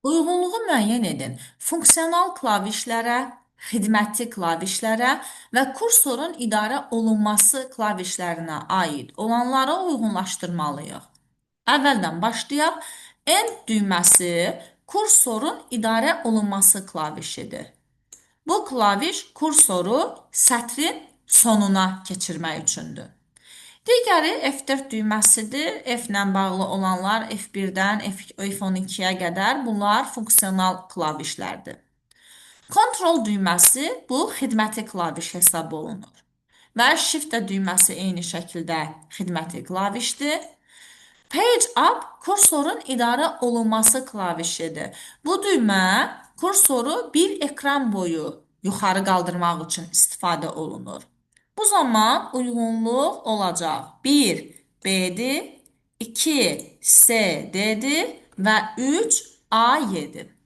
Uyğunluğu müəyyən edin. Funksional klavişlərə, xidmətçi klavişlərə və kursorun idarə olunması klavişlərinə aid olanları uyğunlaşdırmalıyıq. Əvvəldən başlayaq. End düyməsi kursorun idarə olunması klavişidir. Bu klaviş kursoru sətrin sonuna keçirmək üçündür. Digəri F4 düyməsidir. F ilə bağlı olanlar F1-dən F12-yə qədər bunlar funksional klavişlərdir. Kontrol düyməsi bu xidməti klaviş hesab olunur. Və Shift düyməsi eyni şəkildə xidməti klavişdir. Page Up kursorun idarə olunması klavişidir. Bu düymə kursoru bir ekran boyu yuxarı qaldırmaq üçün istifadə olunur. Bu zaman uyğunluq olacaq. 1 B-dir, 2 C-dir və 3 A-dir.